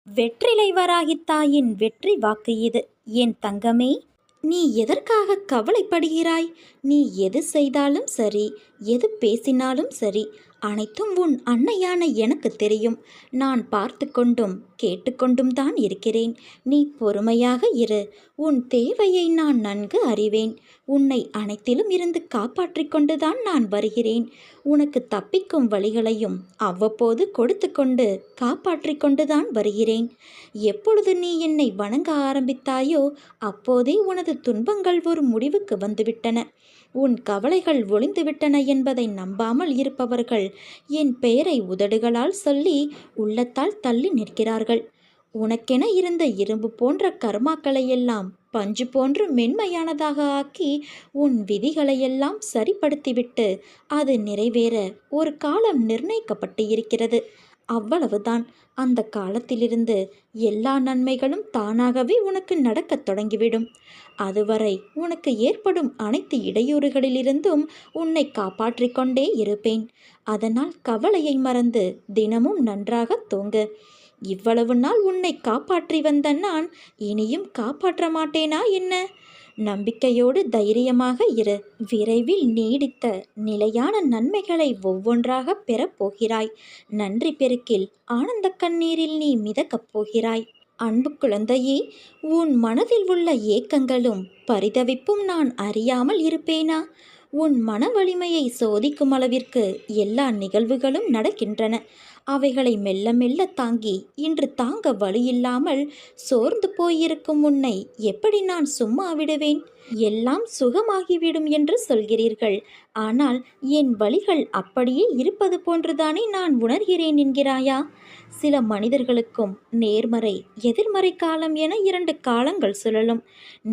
வெற்றிலை வராகித் தாயின் வெற்றி வாக்கு இது. என் தங்கமே, நீ எதற்காக கவலைப்படுகிறாய்? நீ எது செய்தாலும் சரி, எது பேசினாலும் சரி, அனைத்தும் உன் அன்னையான எனக்கு தெரியும். நான் பார்த்து கொண்டும் கேட்டுக்கொண்டும் தான் இருக்கிறேன். நீ பொறுமையாக இரு. உன் தேவையை நான் நன்கு அறிவேன். உன்னை அனைத்திலும் இருந்து காப்பாற்றிக் கொண்டுதான் நான் வருகிறேன். உனக்கு தப்பிக்கும் வழிகளையும் அவ்வப்போது கொடுத்து கொண்டு காப்பாற்றிக் கொண்டுதான் வருகிறேன். எப்பொழுது நீ என்னை வணங்க ஆரம்பித்தாயோ அப்போதே உனது துன்பங்கள் ஒரு முடிவுக்கு வந்துவிட்டன. உன் கவலைகள் ஒளிந்துவிட்டன என்பதை நம்பாமல் இருப்பவர்கள் என் பெயரை உதடுகளால் சொல்லி உள்ளத்தால் தள்ளி நிற்கிறார்கள். உனக்கென இருந்த இரும்பு போன்ற கர்மாக்களையெல்லாம் பஞ்சு போன்று மென்மையானதாக ஆக்கி உன் விதிகளையெல்லாம் சரிப்படுத்திவிட்டு அது நிறைவேற ஒரு காலம் நிர்ணயிக்கப்பட்டு இருக்கிறது. அவ்வளவுதான். அந்த காலத்திலிருந்து எல்லா நன்மைகளும் தானாகவே உனக்கு நடக்கத் தொடங்கிவிடும். அதுவரை உனக்கு ஏற்படும் அனைத்து இடையூறுகளிலிருந்தும் உன்னை காப்பாற்றிக் கொண்டே இருப்பேன். அதனால் கவலையை மறந்து தினமும் நன்றாக தூங்கு. இவ்வளவு நாள் உன்னை காப்பாற்றி வந்த நான் இனியும் காப்பாற்ற மாட்டேனா என்ன? நம்பிக்கையோடு தைரியமாக இரு. விரைவில் நீடித்த நிலையான நன்மைகளை ஒவ்வொன்றாக பெறப்போகிறாய். நன்றி பெருக்கில் ஆனந்த கண்ணீரில் நீ மிதக்கப் போகிறாய். அன்பு குழந்தையே, உன் மனதில் உள்ள ஏக்கங்களும் பரிதவிப்பும் நான் அறியாமல் இருப்பேனா? உன் மன வலிமையை சோதிக்கும் அளவிற்கு எல்லா நிகழ்வுகளும் நடக்கின்றன. அவைகளை மெல்ல மெல்ல தாங்கி இன்று தாங்க வழியில்லாமல் சோர்ந்து போயிருக்கும் உன்னை எப்படி நான் சும்மா விடுவேன்? எல்லாம் சுகமாகிவிடும் என்று சொல்கிறீர்கள். ஆனால் என் வழிகள் அப்படியே இருப்பது போன்றுதானே நான் உணர்கிறேன் என்கிறாயா? சில மனிதர்களுக்கும் நேர்மறை எதிர்மறை காலம் என 2 காலங்கள் சுழலும்.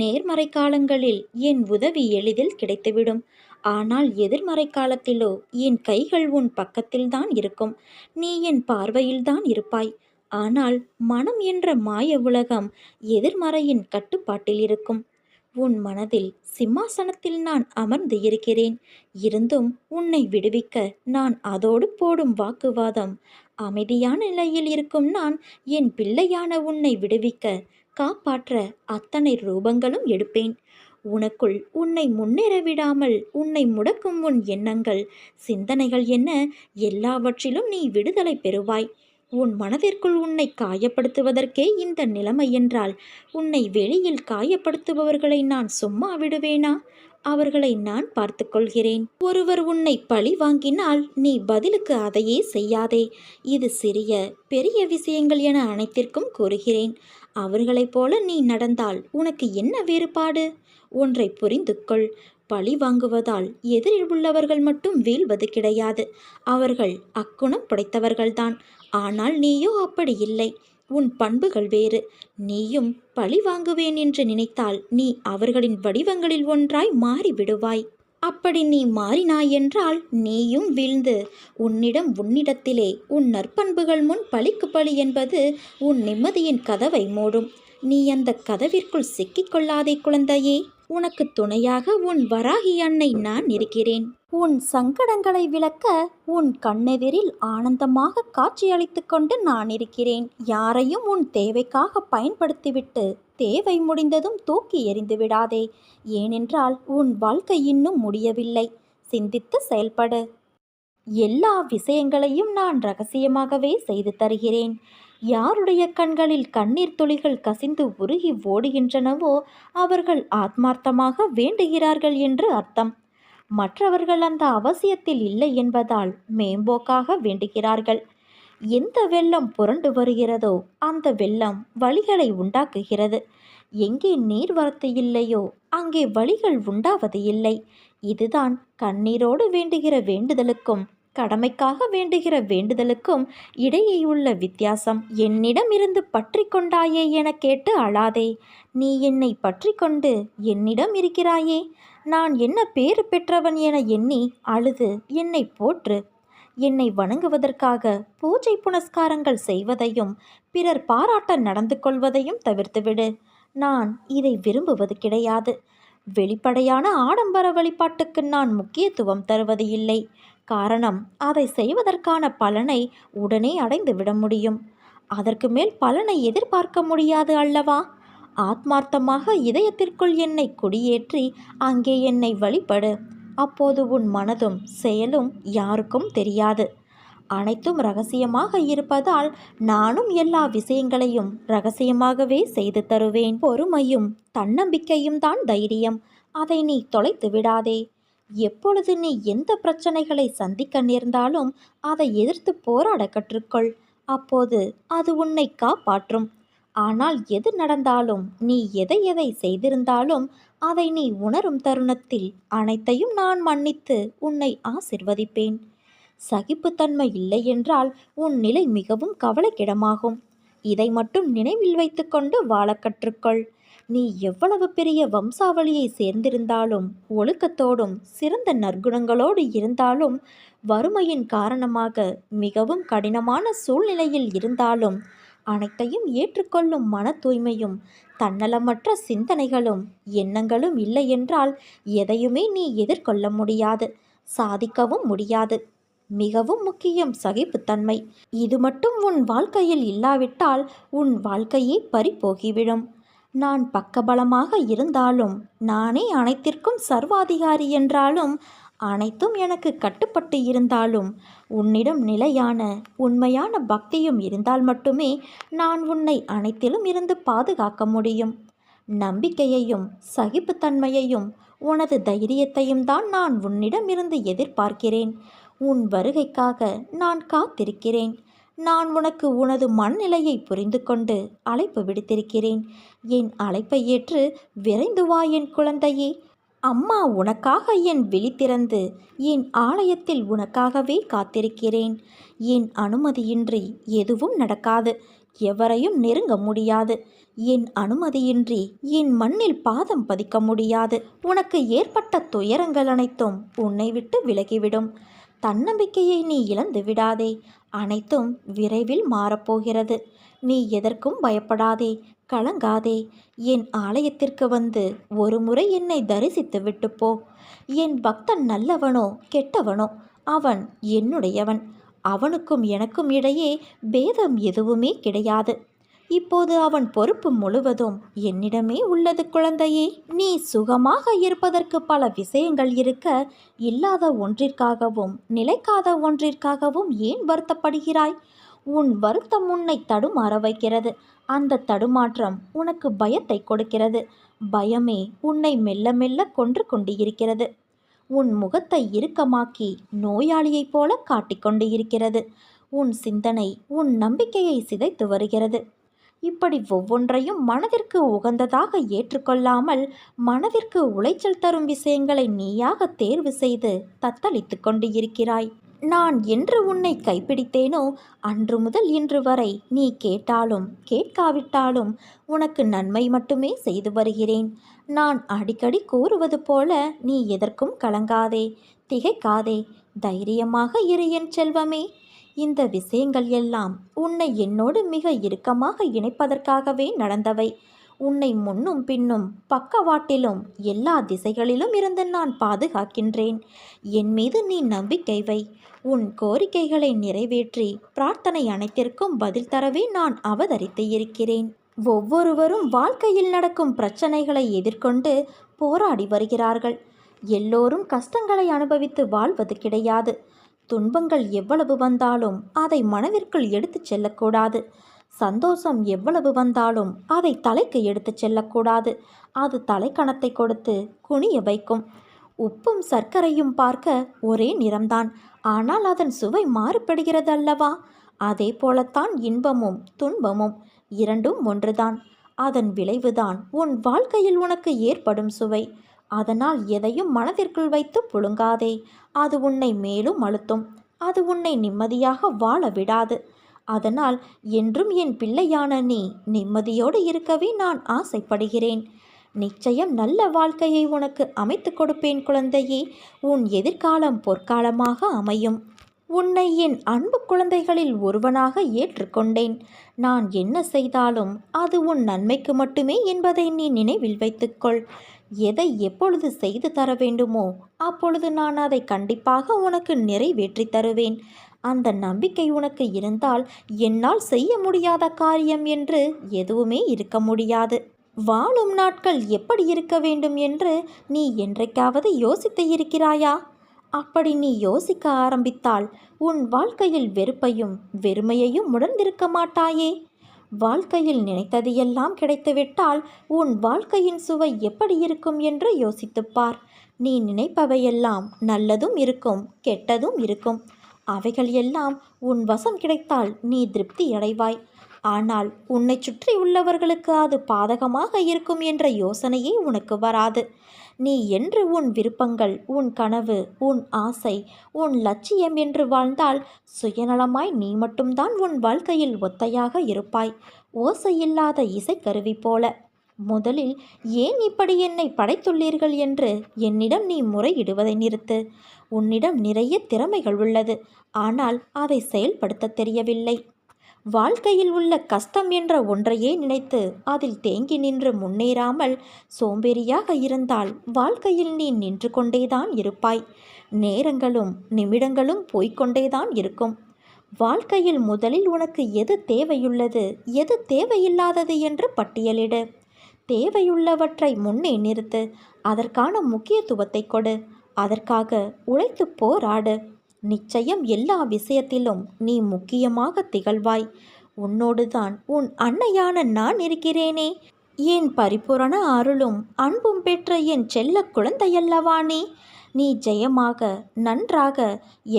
நேர்மறை காலங்களில் என் உதவி எளிதில் கிடைத்துவிடும். ஆனால் எதிர்மறை காலத்திலோ என் கைகள் உன் பக்கத்தில்தான் இருக்கும். நீ என் பார்வையில்தான் இருப்பாய். ஆனால் மனம் என்ற மாய உலகம் எதிர்மறையின் கட்டுப்பாட்டில் இருக்கும். உன் மனதில் சிம்மாசனத்தில் நான் அமர்ந்து இருக்கிறேன். இருந்தும் உன்னை விடுவிக்க நான் அதோடு போடும் வாக்குவாதம். அமைதியான நிலையில் இருக்கும் நான் என் பிள்ளையான உன்னை விடுவிக்க காப்பாற்ற அத்தனை ரூபங்களும் எடுப்பேன். உனக்குள் உன்னை முன்னேற விடாமல் உன்னை முடக்கும் உன் எண்ணங்கள், சிந்தனைகள் என்ன எல்லாவற்றிலும் நீ விடுதலை பெறுவாய். உன் மனதிற்குள் உன்னை காயப்படுத்துவதற்கே இந்த நிலைமை என்றால் உன்னை வெளியில் காயப்படுத்துபவர்களை நான் சும்மா விடுவேனா? அவர்களை நான் பார்த்து கொள்கிறேன். ஒருவர் உன்னை பழி வாங்கினால் நீ பதிலுக்கு அதையே செய்யாதே. இது சிறிய பெரிய விஷயங்கள் என அனைத்திற்கும் கூறுகிறேன். அவர்களைப் போல நீ நடந்தால் உனக்கு என்ன வேறுபாடு? ஒன்றை புரிந்து கொள். பழி வாங்குவதால் எதிரில் உள்ளவர்கள் மட்டும் வீழ்வது கிடையாது. அவர்கள் அக்குணம் படைத்தவர்கள்தான். ஆனால் நீயோ அப்படி இல்லை. உன் பண்புகள் வேறு. நீயும் பழி வாங்குவேன் என்று நினைத்தால் நீ அவர்களின் வடிவங்களில் ஒன்றாய் மாறிவிடுவாய். அப்படி நீ மாறினாய் என்றால் நீயும் வீழ்ந்து உன்னிடத்திலே உன் நற்பண்புகள் முன் பழிக்கு பழி என்பது உன் நிம்மதியின் கதவை மூடும். நீ அந்த கதவிற்குள் சிக்கிக்கொள்ளாதே குழந்தையே. உனக்கு துணையாக உன் வராகி அன்னை நான் இருக்கிறேன். உன் சங்கடங்களை விளக்க உன் கண்ணெதிரில் ஆனந்தமாக காட்சியளித்து கொண்டு நான் இருக்கிறேன். யாரையும் உன் தேவைக்காக பயன்படுத்திவிட்டு தேவை முடிந்ததும் தூக்கி எறிந்து விடாதே. ஏனென்றால் உன் வாழ்க்கை இன்னும் முடியவில்லை. சிந்தித்து செயல்படு. எல்லா விஷயங்களையும் நான் ரகசியமாகவே செய்து தருகிறேன். யாருடைய கண்களில் கண்ணீர் துளிகள் கசிந்து உருகி ஓடுகின்றனவோ அவர்கள் ஆத்மார்த்தமாக வேண்டுகிறார்கள் என்று அர்த்தம். மற்றவர்கள் அந்த அவசியத்தில் இல்லை என்பதால் மேம்போக்காக வேண்டுகிறார்கள். எந்த வெள்ளம் புரண்டு வருகிறதோ அந்த வெள்ளம் வழிகளை உண்டாக்குகிறது. எங்கே நீர்வரத்து இல்லையோ அங்கே வழிகள் உண்டாவது இல்லை. இதுதான் கண்ணீரோடு வேண்டுகிற வேண்டுதலுக்கும் கடமைக்காக வேண்டுகிற வேண்டுதலுக்கும் இடையே உள்ள வித்தியாசம். என்னிடம் இருந்து பற்றி கொண்டாயே என கேட்டு அழாதே. நீ என்னை பற்றி கொண்டு என்னிடம் இருக்கிறாயே. நான் என்ன பேறு பெற்றவன் என எண்ணி அழுது என்னை போற்று. என்னை வணங்குவதற்காக பூஜை புனஸ்காரங்கள் செய்வதையும் பிறர் பாராட்ட நடந்து கொள்வதையும் தவிர்த்துவிடு. நான் இதை விரும்புவது கிடையாது. வெளிப்படையான ஆடம்பர வழிபாட்டுக்கு நான் முக்கியத்துவம் தருவது இல்லை. காரணம், அதை செய்வதற்கான பலனை உடனே அடைந்து விட முடியும். அதற்கு மேல் பலனை எதிர்பார்க்க முடியாது அல்லவா? ஆத்மார்த்தமாக இதயத்திற்குள் என்னை குடியேற்றி அங்கே என்னை வழிபடு. அப்போது உன் மனதும் செயலும் யாருக்கும் தெரியாது. அனைத்தும் ரகசியமாக இருப்பதால் நானும் எல்லா விஷயங்களையும் ரகசியமாகவே செய்து தருவேன். பொறுமையும் தன்னம்பிக்கையும் தான் தைரியம். அதை நீ தொலைத்து விடாதே. எப்பொழுது நீ எந்த பிரச்சனைகளை சந்திக்க நேர்ந்தாலும் அதை எதிர்த்து போராட கற்றுக்கொள். அப்போது அது உன்னை காப்பாற்றும். ஆனால் எது நடந்தாலும், நீ எதை எதை செய்திருந்தாலும், அதை நீ உணரும் தருணத்தில் அனைத்தையும் நான் மன்னித்து உன்னை ஆசிர்வதிப்பேன். சகிப்புத்தன்மை இல்லை என்றால் உன் நிலை மிகவும் கவலைக்கிடமாகும். இதை மட்டும் நினைவில் வைத்துக்கொண்டு வாழ கற்றுக்கொள். நீ எவ்வளவு பெரிய வம்சாவளியை சேர்ந்திருந்தாலும், ஒழுக்கத்தோடும் சிறந்த நற்குணங்களோடு இருந்தாலும், வறுமையின் காரணமாக மிகவும் கடினமான சூழ்நிலையில் இருந்தாலும், அனைத்தையும் ஏற்றுக்கொள்ளும் மன தூய்மையும் தன்னலமற்ற சிந்தனைகளும் எண்ணங்களும் இல்லை என்றால் எதையுமே நீ எதிர்கொள்ள முடியாது, சாதிக்கவும் முடியாது. மிகவும் முக்கியம் சகிப்புத்தன்மை. இது மட்டும் உன் வாழ்க்கையில் இல்லாவிட்டால் உன் வாழ்க்கையே பறிபோகிவிடும். நான் பக்கபலமாக இருந்தாலும், நானே அனைத்திற்கும் சர்வாதிகாரி என்றாலும், அனைத்தும் எனக்கு கட்டுப்பட்டு இருந்தாலும், உன்னிடம் நிலையான உண்மையான பக்தியும் இருந்தால் மட்டுமே நான் உன்னை அனைத்திலும் இருந்து பாதுகாக்க முடியும். நம்பிக்கையையும் சகிப்புத்தன்மையையும் உனது தைரியத்தையும் தான் நான் உன்னிடமிருந்து எதிர்பார்க்கிறேன். உன் வருகைக்காக நான் காத்திருக்கிறேன். நான் உனக்கு உனது மனநிலையை புரிந்து கொண்டு அழைப்பு விடுத்திருக்கிறேன். என் அழைப்பை ஏற்று விரைந்து வா என் குழந்தையே. அம்மா உனக்காக என் விழி திறந்து என் ஆலயத்தில் உனக்காகவே காத்திருக்கிறேன். என் அனுமதியின்றி எதுவும் நடக்காது. எவரையும் நெருங்க முடியாது. என் அனுமதியின்றி என் மண்ணில் பாதம் பதிக்க முடியாது. உனக்கு ஏற்பட்ட துயரங்கள் அனைத்தும் உன்னை விட்டு விலகிவிடும். தன்னம்பிக்கையை நீ இழந்து விடாதே. அனைத்தும் விரைவில் மாறப்போகிறது. நீ எதற்கும் பயப்படாதே, கலங்காதே. என் ஆலயத்திற்கு வந்து ஒரு முறை என்னை தரிசித்து விட்டு போ. என் பக்தன் நல்லவனோ கெட்டவனோ அவன் என்னுடையவன். அவனுக்கும் எனக்கும் இடையே பேதம் எதுவுமே கிடையாது. இப்போது அவன் பொறுப்பு முழுவதும் என்னிடமே உள்ளது குழந்தையே. நீ சுகமாக இருப்பதற்கு பல விஷயங்கள் இருக்க, இல்லாத ஒன்றிற்காகவும் நிலைக்காத ஒன்றிற்காகவும் ஏன் வருத்தப்படுகிறாய்? உன் வருத்தம் உன்னை தடுமாற வைக்கிறது. அந்த தடுமாற்றம் உனக்கு பயத்தை கொடுக்கிறது. பயமே உன்னை மெல்ல மெல்ல கொன்று கொண்டு இருக்கிறது. உன் முகத்தை இறுக்கமாக்கி நோயாளியைப் போல காட்டிக்கொண்டு இருக்கிறது. உன் சிந்தனை உன் நம்பிக்கையை சிதைத்து வருகிறது. இப்படி ஒவ்வொன்றையும் மனதிற்கு உகந்ததாக ஏற்றுக்கொள்ளாமல், மனதிற்கு உளைச்சல் தரும் விஷயங்களை நீயாக தேர்வு செய்து தத்தளித்து கொண்டு இருக்கிறாய். நான் என்று உன்னை கைப்பிடித்தேனோ அன்று முதல் இன்று வரை நீ கேட்டாலும் கேட்காவிட்டாலும் உனக்கு நன்மை மட்டுமே செய்து வருகிறேன். நான் அடிக்கடி கூறுவது போல நீ எதற்கும் கலங்காதே, திகைக்காதே, தைரியமாக இரு என் செல்வமே. இந்த விஷயங்கள் எல்லாம் உன்னை என்னோடு மிக இறுக்கமாக இணைப்பதற்காகவே நடந்தவை. உன்னை முன்னும் பின்னும் பக்கவாட்டிலும் எல்லா திசைகளிலும் இருந்து நான் பாதுகாக்கின்றேன். என் மீது நீ நம்பிக்கை வை. உன் கோரிக்கைகளை நிறைவேற்றி பிரார்த்தனை அனைத்திற்கும் பதில் தரவே நான் அவதரித்து இருக்கிறேன். ஒவ்வொருவரும் வாழ்க்கையில் நடக்கும் பிரச்சனைகளை எதிர்கொண்டு போராடி வருகிறார்கள். எல்லோரும் கஷ்டங்களை அனுபவித்து வாழ்வது கிடையாது. துன்பங்கள் எவ்வளவு வந்தாலும் அதை மனதிற்குள் எடுத்துச் செல்லக்கூடாது. சந்தோஷம் எவ்வளவு வந்தாலும் அதை தலைக்கு எடுத்துச் செல்லக்கூடாது. அது தலைக்கணத்தை கொடுத்து குனிய வைக்கும். உப்பும் சர்க்கரையும் பார்க்க ஒரே நிறம்தான், ஆனால் அதன் சுவை மாறுபடுகிறது அல்லவா? அதே போலத்தான் இன்பமும் துன்பமும் இரண்டும் ஒன்றுதான். அதன் விளைவுதான் உன் வாழ்க்கையில் உனக்கு ஏற்படும் சுவை. அதனால் எதையும் மனதிற்குள் வைத்து புழுங்காதே. அது உன்னை மேலும் அழுத்தும். அது உன்னை நிம்மதியாக வாழ விடாது. அதனால் என்றும் என் பிள்ளையான நீ நிம்மதியோடு இருக்கவே நான் ஆசைப்படுகிறேன். நிச்சயம் நல்ல வாழ்க்கையை உனக்கு அமைத்து கொடுப்பேன் குழந்தையே. உன் எதிர்காலம் பொற்காலமாக அமையும். உன்னை என் அன்பு குழந்தைகளில் ஒருவனாக ஏற்றுக்கொண்டேன். நான் என்ன செய்தாலும் அது உன் நன்மைக்கு மட்டுமே என்பதை நீ நினைவில் வைத்துக்கொள். எதை எப்பொழுது செய்து தர வேண்டுமோ அப்பொழுது நான் அதை கண்டிப்பாக உனக்கு நிறைவேற்றி தருவேன். அந்த நம்பிக்கை உனக்கு இருந்தால் என்னால் செய்ய முடியாத காரியம் என்று எதுவுமே இருக்க முடியாது. வாழும் நாட்கள் எப்படி இருக்க வேண்டும் என்று நீ என்றைக்காவது யோசித்து இருக்கிறாயா? அப்படி நீ யோசிக்க ஆரம்பித்தால் உன் வாழ்க்கையில் வெறுப்பையும் வெறுமையையும் உணர்ந்திருக்க மாட்டாயே. வாழ்க்கையில் நினைத்தது எல்லாம் கிடைத்துவிட்டால் உன் வாழ்க்கையின் சுவை எப்படி இருக்கும் என்று யோசித்துப்பார். நீ நினைப்பவையெல்லாம் நல்லதும் இருக்கும், கெட்டதும் இருக்கும். அவைகள் எல்லாம் உன் வசம் கிடைத்தால் நீ திருப்தி அடைவாய். ஆனால் உன்னை சுற்றி உள்ளவர்களுக்கு அது பாதகமாக இருக்கும் என்ற யோசனையே உனக்கு வராது. நீ என்று உன் விருப்பங்கள், உன் கனவு, உன் ஆசை, உன் லட்சியம் என்று வாழ்ந்தால் சுயநலமாய் நீ மட்டும்தான் உன் வாழ்க்கையில் ஒத்தையாக இருப்பாய், ஓசையில்லாத இசைக்கருவி போல. முதலில் ஏன் இப்படி என்னை படைத்துள்ளீர்கள் என்று என்னிடம் நீ முறையிடுவதை நிறுத்து. உன்னிடம் நிறைய திறமைகள் உள்ளது, ஆனால் அதை செயல்படுத்த தெரியவில்லை. வாழ்க்கையில் உள்ள கஷ்டம் என்ற ஒன்றையே நினைத்து அதில் தேங்கி நின்று முன்னேறாமல் சோம்பேறியாக இருந்தால் வாழ்க்கையில் நீ நின்று கொண்டேதான் இருப்பாய். நேரங்களும் நிமிடங்களும் போய்கொண்டேதான் இருக்கும். வாழ்க்கையில் முதலில் உனக்கு எது தேவையுள்ளது, எது தேவையில்லாதது என்று பட்டியலிடு. தேவையுள்ளவற்றை முன்னே நிறுத்து. அதற்கான முக்கியத்துவத்தை கொடு. அதற்காக உழைத்து போராடு. நிச்சயம் எல்லா விஷயத்திலும் நீ முக்கியமாக திகழ்வாய். உன்னோடுதான் உன் அன்னையான நான் இருக்கிறேனே. என் பரிபூரண அருளும் அன்பும் பெற்ற என் செல்ல குழந்தையல்லவா நீ. நீ ஜெயமாக, நன்றாக,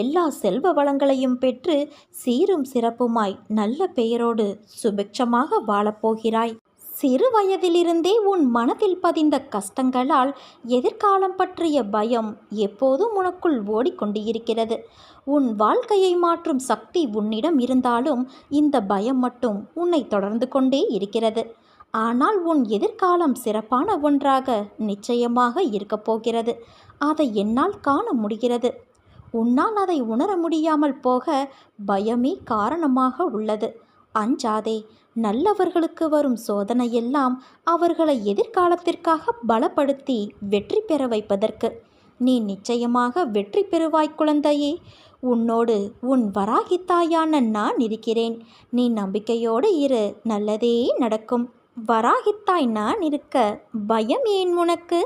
எல்லா செல்வ வளங்களையும் பெற்று சீரும் சிறப்புமாய் நல்ல பெயரோடு சுபிட்சமாக வாழப்போகிறாய். சிறு வயதிலிருந்தே உன் மனதில் பதிந்த கஷ்டங்களால் எதிர்காலம் பற்றிய பயம் எப்போதும் உனக்குள் ஓடிக்கொண்டிருக்கிறது. உன் வாழ்க்கையை மாற்றும் சக்தி உன்னிடம் இருந்தாலும் இந்த பயம் மட்டும் உன்னை தொடர்ந்து கொண்டே இருக்கிறது. ஆனால் உன் எதிர்காலம் சிறப்பான ஒன்றாக நிச்சயமாக இருக்கப் போகிறது. அதை என்னால் காண முடிகிறது. உன்னால் அதை உணர முடியாமல் போக பயமே காரணமாக உள்ளது. அஞ்சாதே. நல்லவர்களுக்கு வரும் சோதனையெல்லாம் அவர்களை எதிர்காலத்திற்காக பலப்படுத்தி வெற்றி பெற வைப்பதற்கு. நீ நிச்சயமாக வெற்றி பெறுவாய் குழந்தையே. உன்னோடு உன் வராகித்தாயான நான் இருக்கிறேன். நீ நம்பிக்கையோடு இரு, நல்லதே நடக்கும். வராகித்தாய் நான் இருக்க பயம் ஏன் உனக்கு?